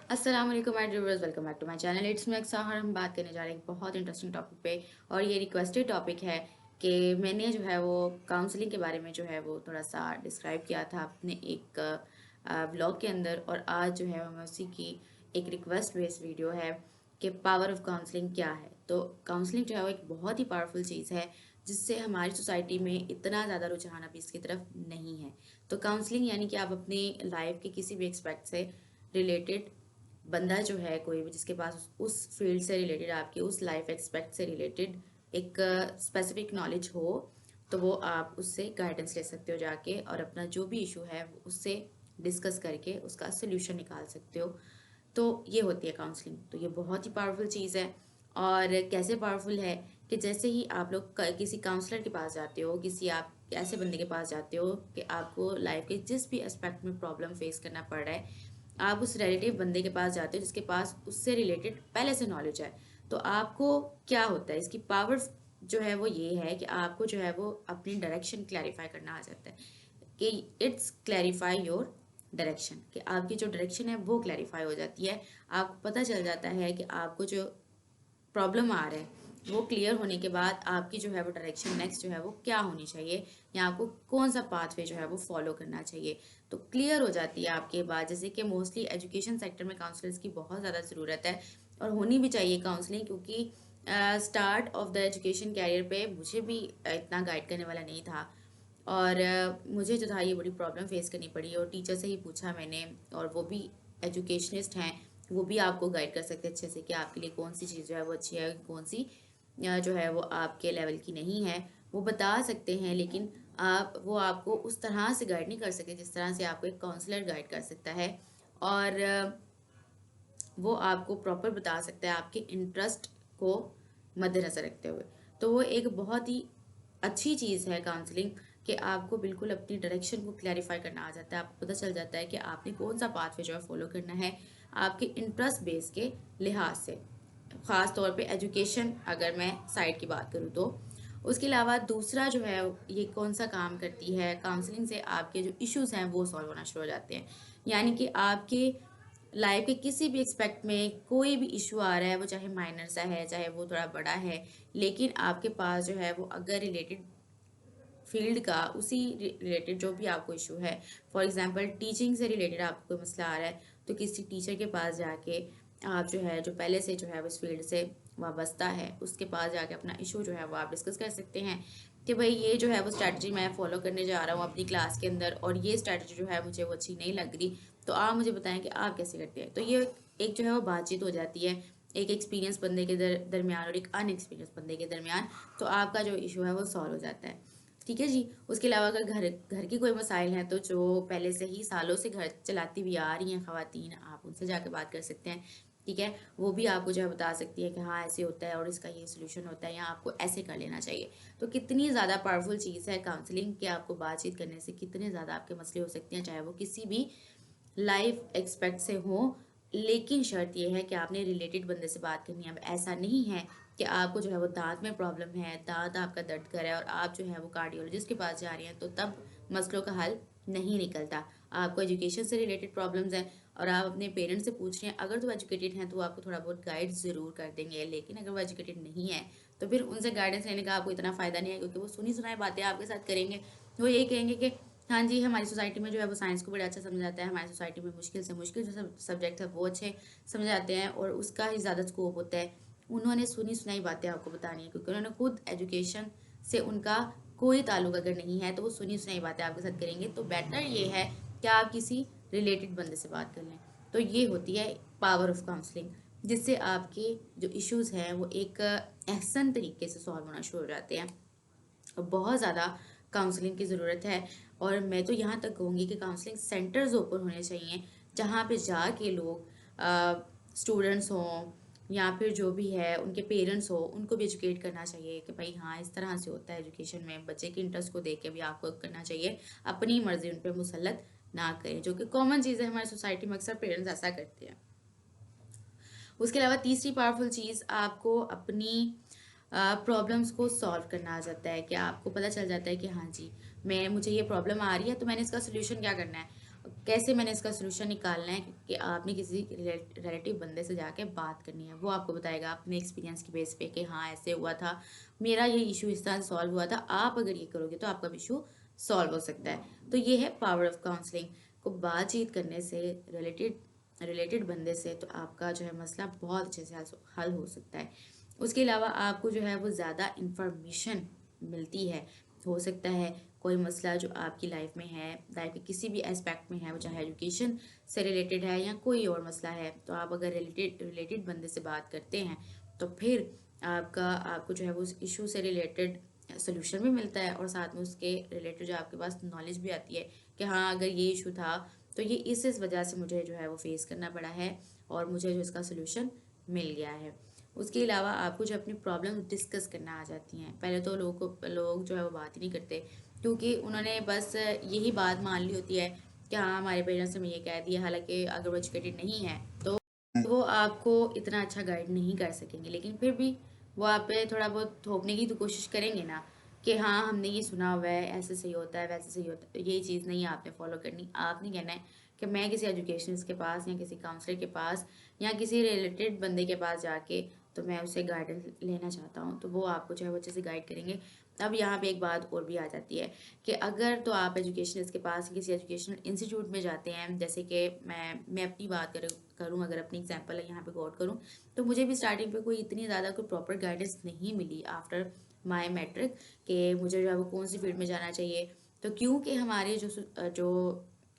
अस्सलाम वालेकुम my viewers, welcome back to my channel. It's me Aqsa और हम बात करने जा रहे हैं एक बहुत इंटरेस्टिंग टॉपिक पे। और ये रिक्वेस्टेड टॉपिक है कि मैंने जो है वो काउंसलिंग के बारे में जो है वो थोड़ा सा डिस्क्राइब किया था अपने एक ब्लॉग के अंदर, और आज जो है मैं उसी की एक रिक्वेस्ट बेस्ड वीडियो है कि पावर ऑफ काउंसलिंग क्या है। तो काउंसलिंग जो है वो एक बहुत ही पावरफुल चीज़ है जिससे हमारी सोसाइटी में इतना ज़्यादा रुझान अभी इसकी तरफ नहीं है। तो काउंसलिंग यानी कि आप अपनी लाइफ के किसी भी एक्सपेक्ट से रिलेटेड बंदा जो है कोई भी जिसके पास उस फील्ड से रिलेटेड, आपके उस लाइफ एक्सपेक्ट से रिलेटेड एक स्पेसिफिक नॉलेज हो, तो वो आप उससे गाइडेंस ले सकते हो जाके, और अपना जो भी इशू है वो उससे डिस्कस करके उसका सोल्यूशन निकाल सकते हो। तो ये होती है काउंसलिंग। तो ये बहुत ही पावरफुल चीज़ है। और कैसे पावरफुल है कि जैसे ही आप लोग किसी काउंसलर के पास जाते हो, किसी आप ऐसे बंदे के पास जाते हो कि आपको लाइफ के जिस भी एस्पेक्ट में प्रॉब्लम फेस करना पड़ रहा है, आप उस रिलेटिव बंदे के पास जाते हो जिसके पास उससे रिलेटेड पहले से नॉलेज है। तो आपको क्या होता है, इसकी पावर जो है वो ये है कि आपको जो है वो अपनी डायरेक्शन क्लैरिफाई करना आ जाता है कि इट्स क्लैरिफाई योर डायरेक्शन, कि आपकी जो डायरेक्शन है वो क्लैरिफाई हो जाती है। आपको पता चल जाता है कि आपको जो प्रॉब्लम आ रहा है वो क्लियर होने के बाद आपकी जो है वो डायरेक्शन नेक्स्ट जो है वो क्या होनी चाहिए, या आपको कौन सा पाथवे जो है वो फॉलो करना चाहिए, तो क्लियर हो जाती है आपके बाद। जैसे कि मोस्टली एजुकेशन सेक्टर में काउंसलर्स की बहुत ज़्यादा ज़रूरत है, और होनी भी चाहिए काउंसलिंग, क्योंकि start of the education career पे मुझे भी इतना गाइड करने वाला नहीं था। और मुझे जो था ये बड़ी प्रॉब्लम फेस करनी पड़ी, और टीचर से ही पूछा मैंने, और वो भी एजुकेशनिस्ट हैं, वो भी आपको गाइड कर सकते हैं अच्छे से कि आपके लिए कौन सी चीज़ जो है वो अच्छी है, कौन सी जो है वो आपके लेवल की नहीं है। वो बता सकते हैं, लेकिन आप वो आपको उस तरह से गाइड नहीं कर सकते जिस तरह से आपको एक काउंसलर गाइड कर सकता है। और वो आपको प्रॉपर बता सकता है आपके इंटरेस्ट को मद्देनज़र रखते हुए। तो वो एक बहुत ही अच्छी चीज़ है काउंसलिंग, कि आपको बिल्कुल अपनी डायरेक्शन को क्लैरिफाई करना आ जाता है। आपको पता चल जाता है कि आपने कौन सा पाथवे जो है फॉलो करना है आपके इंटरेस्ट बेस के लिहाज से। ख़ास तौर पे एजुकेशन अगर मैं साइड की बात करूँ तो। उसके अलावा दूसरा जो है ये कौन सा काम करती है, काउंसलिंग से आपके जो इश्यूज़ हैं वो सॉल्व होना शुरू हो जाते हैं। यानी कि आपके लाइफ के किसी भी एक्सपेक्ट में कोई भी इशू आ रहा है, वो चाहे माइनर सा है चाहे वो थोड़ा बड़ा है, लेकिन आपके पास जो है वो अगर रिलेटेड फील्ड का उसी रिलेटेड जो भी आपको इशू है, फॉर एग्जांपल टीचिंग से रिलेटेड आपको कोई मसला आ रहा है, तो किसी टीचर के पास जाके आप जो है जो पहले से जो है उस फील्ड से वाबस्ता है उसके पास जाके अपना इशू जो है वो आप डिस्कस कर सकते हैं कि भाई ये जो है वो स्ट्रैटेजी मैं फॉलो करने जा रहा हूँ अपनी क्लास के अंदर, और ये स्ट्रैटेजी जो है मुझे वो अच्छी नहीं लग रही, तो आप मुझे बताएं कि आप कैसे करते हैं। तो ये एक जो है वो बातचीत हो जाती है, एक एक्सपीरियंस बंदे के दरमियान और एक अनएक्सपीरियंस बंदे के दरमियान। तो आपका जो इशू है वो सॉल्व हो जाता है। ठीक है जी। उसके अलावा अगर घर घर की कोई मसाइल हैं, तो जो पहले से ही सालों से घर चलाती हुई आ रही हैं खवातीन, आप उनसे जाकर बात कर सकते हैं। ठीक है, वो भी आपको जो है बता सकती है कि हाँ ऐसे होता है और इसका ये सोल्यूशन होता है, या आपको ऐसे कर लेना चाहिए। तो कितनी ज़्यादा पावरफुल चीज़ है काउंसलिंग, कि आपको बातचीत करने से कितने ज़्यादा आपके मसले हो सकते हैं, चाहे वो किसी भी लाइफ एक्सपेक्ट से हो। लेकिन शर्त ये है कि आपने रिलेटेड बंदे से बात करनी है। अब ऐसा नहीं है कि आपको जो है वो दांत में प्रॉब्लम है, दांत आपका दर्द कर रहा है और आप जो है वो कार्डियोलॉजिस्ट के पास जा रही हैं, तो तब मसलों का हल नहीं निकलता। आपको एजुकेशन से रिलेटेड प्रॉब्लम्स हैं और आप अपने पेरेंट्स से पूछ रहे हैं, अगर तो एजुकेटेड हैं तो वो आपको थोड़ा बहुत गाइड ज़रूर कर देंगे, लेकिन अगर वो एजुकेटेड नहीं है तो फिर उनसे गाइडेंस लेने का आपको इतना फ़ायदा नहीं है, क्योंकि वो सुनी सुनाई बातें आपके साथ करेंगे। वो यही कहेंगे कि हाँ जी, हमारी सोसाइटी में जो है वो साइंस को बड़ा अच्छा समझा जाता है, हमारी सोसाइटी में मुश्किल से मुश्किल जो सब्जेक्ट है वो अच्छे समझ आते हैं और उसका ही ज़्यादा स्कोप होता है। उन्होंने सुनी सुनाई बातें आपको बतानी है, क्योंकि उन्होंने खुद एजुकेशन से उनका कोई ताल्लुक अगर नहीं है, तो वो सुनी सुनाई बातें आपके साथ करेंगे। तो बेटर ये है कि आप किसी रिलेटेड बंदे से बात कर लें। तो ये होती है पावर ऑफ काउंसलिंग, जिससे आपके जो इश्यूज़ हैं वो एक एहसन तरीके से सॉल्व होना शुरू हो जाते हैं। बहुत ज़्यादा काउंसलिंग की ज़रूरत है। और मैं तो यहाँ तक कहूँगी कि काउंसलिंग सेंटर्स ओपन होने चाहिए, जहाँ पे जाके लोग स्टूडेंट्स हों या फिर जो भी है उनके पेरेंट्स हो, उनको भी एजुकेट करना चाहिए कि भाई हाँ इस तरह से होता है एजुकेशन में, बच्चे के इंटरेस्ट को देख के भी आपको करना चाहिए, अपनी मर्जी उन पर मुसलत ना करें, जो कि कॉमन चीज़ है हमारी सोसाइटी में, अक्सर पेरेंट्स ऐसा करते हैं। उसके अलावा तीसरी पावरफुल चीज़, आपको अपनी प्रॉब्लम्स को सॉल्व करना आ जाता है, कि आपको पता चल जाता है कि हाँ जी, मैं मुझे ये प्रॉब्लम आ रही है तो मैंने इसका सोल्यूशन क्या करना है। कैसे मैंने इसका सॉल्यूशन निकालना है, कि आपने किसी रिलेटिव बंदे से जाके बात करनी है। वो आपको बताएगा अपने एक्सपीरियंस की बेस पे कि हाँ ऐसे हुआ था, मेरा ये इशू इस तरह से सॉल्व हुआ था, आप अगर ये करोगे तो आपका इशू सॉल्व हो सकता है। तो ये है पावर ऑफ काउंसलिंग। को बातचीत करने से रिलेटेड रिलेटेड बंदे से तो आपका जो है मसला बहुत अच्छे से हल हो सकता है। उसके अलावा आपको जो है वो ज़्यादा इंफॉर्मेशन मिलती है। हो सकता है कोई मसला जो आपकी लाइफ में है, लाइफ के किसी भी एस्पेक्ट में है, वो चाहे एजुकेशन से रिलेटेड है या कोई और मसला है, तो आप अगर रिलेटेड बंदे से बात करते हैं तो फिर आपको जो है वो उस इशू से रिलेटेड सोल्यूशन भी मिलता है, और साथ में उसके रिलेटेड जो आपके पास नॉलेज भी आती है कि हाँ अगर ये इशू था तो ये इस वजह से मुझे जो है वो फेस करना पड़ा है और मुझे जो इसका सोल्यूशन मिल गया है। उसके अलावा आपको जो अपनी प्रॉब्लम डिस्कस करना आ जाती हैं। पहले तो लोग जो है वो बात ही नहीं करते, क्योंकि उन्होंने बस यही बात मान ली होती है कि हाँ हमारे पेरेंट्स ने ये कह दिया, हालांकि अगर वो एजुकेटेड नहीं है तो वो आपको इतना अच्छा गाइड नहीं कर सकेंगे, लेकिन फिर भी वो आप पे थोड़ा बहुत थोपने की तो कोशिश करेंगे ना, कि हाँ हमने ये सुना हुआ है, ऐसे सही होता है वैसे सही होता है। ये चीज़ नहीं आपने फॉलो करनी। आपने कहना है कि मैं किसी एजुकेशनिस्ट के पास या किसी काउंसलर के पास या किसी रिलेटेड बंदे के पास जाके तो मैं उससे गाइडेंस लेना चाहता हूँ, तो वो आपको जो है वो अच्छे से गाइड करेंगे। अब यहाँ पे एक बात और भी आ जाती है कि अगर तो आप एजुकेशनिस्ट के पास किसी एजुकेशनल इंस्टीट्यूट में जाते हैं, जैसे कि मैं अपनी बात करूँ, अगर अपनी एग्जांपल यहाँ पे गौर करूँ, तो मुझे भी स्टार्टिंग पे कोई इतनी ज़्यादा कोई प्रॉपर गाइडेंस नहीं मिली आफ्टर माई मैट्रिक, कि मुझे जो है वो कौन सी फील्ड में जाना चाहिए। तो क्योंकि हमारे जो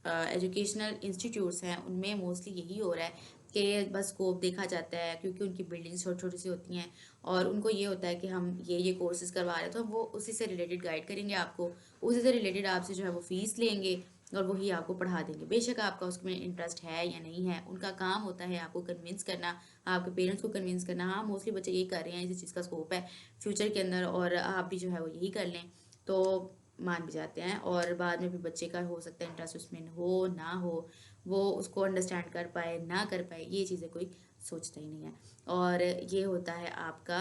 एजुकेशनल इंस्टीट्यूट्स हैं उनमें मोस्टली यही हो रहा है कि बस स्कोप देखा जाता है, क्योंकि उनकी बिल्डिंग्स छोटी छोटी सी होती हैं और उनको ये होता है कि हम ये कोर्सेज करवा रहे हैं, तो वो उसी से रिलेटेड गाइड करेंगे आपको, उसी से रिलेटेड आपसे जो है वो फीस लेंगे और वही आपको पढ़ा देंगे। बेशक आपका उसमें इंटरेस्ट है या नहीं है, उनका काम होता है आपको कन्विंस करना, आपके पेरेंट्स को कन्विंस करना। हाँ मोस्टली बच्चे यही कर रहे हैं, इसी चीज़ का स्कोप है फ्यूचर के अंदर, और आप भी जो है वो यही कर लें तो मान भी जाते हैं। और बाद में भी बच्चे का हो सकता है इंटरेस्ट उसमें हो ना हो, वो उसको अंडरस्टैंड कर पाए ना कर पाए, ये चीज़ें कोई सोचता ही नहीं है। और ये होता है आपका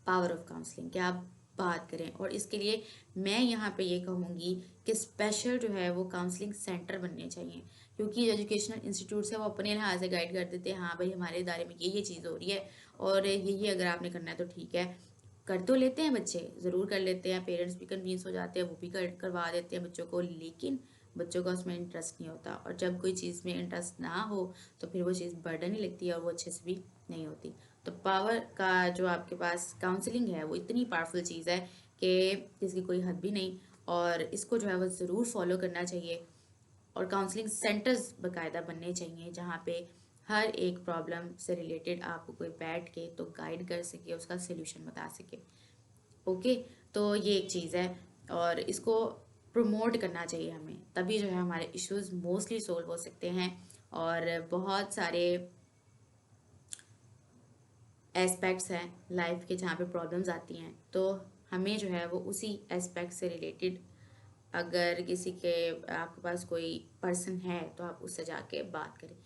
पावर ऑफ काउंसलिंग, कि आप बात करें। और इसके लिए मैं यहाँ पे ये कहूँगी कि स्पेशल जो है वो काउंसलिंग सेंटर बनने चाहिए, क्योंकि जो एजुकेशनल इंस्टीट्यूट्स है वो अपने लिहाज से गाइड कर देते हैं, हाँ भाई हमारे इदारे में ये चीज़ हो रही है और ये अगर आपने करना है तो ठीक है। कर तो लेते हैं बच्चे, ज़रूर कर लेते हैं, पेरेंट्स भी कन्विंस हो जाते हैं, वो भी करवा देते हैं बच्चों को, लेकिन बच्चों का उसमें इंटरेस्ट नहीं होता। और जब कोई चीज़ में इंटरेस्ट ना हो तो फिर वो चीज़ बर्डन ही लगती है और वो अच्छे से भी नहीं होती। तो पावर का जो आपके पास काउंसलिंग है वो इतनी पावरफुल चीज़ है कि जिसकी कोई हद भी नहीं, और इसको जो है वो ज़रूर फॉलो करना चाहिए। और काउंसलिंग सेंटर्स बाकायदा बनने चाहिए जहाँ पे हर एक प्रॉब्लम से रिलेटेड आपको कोई बैठ के तो गाइड कर सके, उसका सोल्यूशन बता सके। ओके, तो ये एक चीज़ है और इसको प्रमोट करना चाहिए हमें, तभी जो है हमारे इश्यूज मोस्टली सोल्व हो सकते हैं। और बहुत सारे एस्पेक्ट्स हैं लाइफ के जहाँ पे प्रॉब्लम्स आती हैं, तो हमें जो है वो उसी एस्पेक्ट से रिलेटेड, अगर किसी के आपके पास कोई पर्सन है तो आप उससे जाके बात करें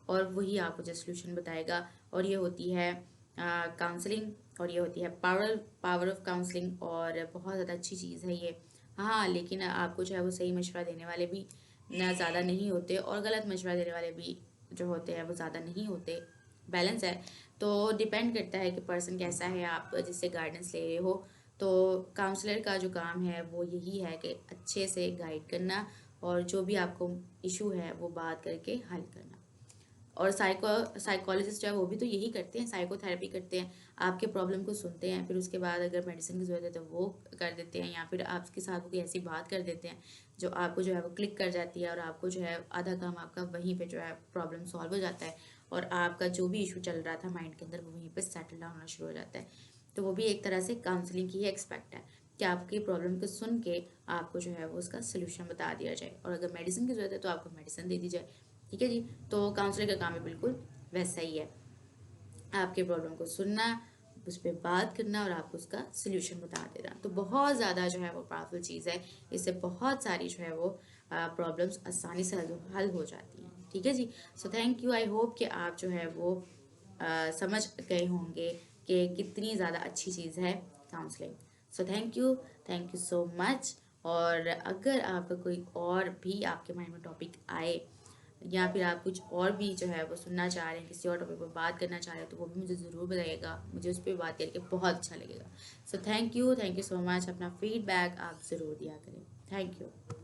और वही आपको जो सोल्यूशन बताएगा। और ये होती है काउंसलिंग, और ये होती है पावर ऑफ काउंसलिंग, और बहुत ज़्यादा अच्छी चीज़ है ये। हाँ लेकिन आपको जो है वो सही मशवरा देने वाले भी ना ज़्यादा नहीं होते और गलत मशवरा देने वाले भी जो होते हैं वो ज़्यादा नहीं होते। बैलेंस है। तो डिपेंड करता है कि पर्सन कैसा है, आप जिससे गाइडेंस ले रहे हो। तो काउंसलर का जो काम है वो यही है कि अच्छे से गाइड करना और जो भी आपको इशू है वो बात करके हल करना। और साइकोलॉजिस्ट जो है वो भी तो यही करते हैं, साइकोथेरेपी करते हैं, आपके प्रॉब्लम को सुनते हैं, फिर उसके बाद अगर मेडिसिन की ज़रूरत है तो वो कर देते हैं, या फिर आपके साथ कोई ऐसी बात कर देते हैं जो आपको जो है वो क्लिक कर जाती है और आपको जो है आधा काम आपका वहीं पे जो है प्रॉब्लम सॉल्व हो जाता है, और आपका जो भी इशू चल रहा था माइंड के अंदर वो वहीं पर सेटल डाउन होना शुरू हो जाता है। तो वो भी एक तरह से काउंसलिंग की ही एक्सपेक्ट है कि आपकी प्रॉब्लम को सुन के आपको जो है वो उसका सोल्यूशन बता दिया जाए, और अगर मेडिसिन की ज़रूरत है तो आपको मेडिसिन दे दी जाए। ठीक है जी। तो काउंसलर का काम है बिल्कुल वैसा ही है, आपके प्रॉब्लम को सुनना, उस पर बात करना और आपको उसका सोल्यूशन बता देना। तो बहुत ज़्यादा जो है वो पावरफुल चीज़ है, इससे बहुत सारी जो है वो प्रॉब्लम्स आसानी से हल हो जाती हैं। ठीक है जी। So thank you, I hope कि आप जो है वो समझ गए होंगे कि कितनी ज़्यादा अच्छी चीज़ है counselling. So thank you so much. और अगर आपका कोई और भी आपके माइंड में टॉपिक आए या फिर आप कुछ और भी जो है वो सुनना चाह रहे हैं, किसी और टॉपिक पर बात करना चाह रहे हैं, तो वो भी मुझे ज़रूर बताइएगा। मुझे उस पर बात करके बहुत अच्छा लगेगा। सो थैंक यू सो मच। अपना फीडबैक आप ज़रूर दिया करें। Thank you.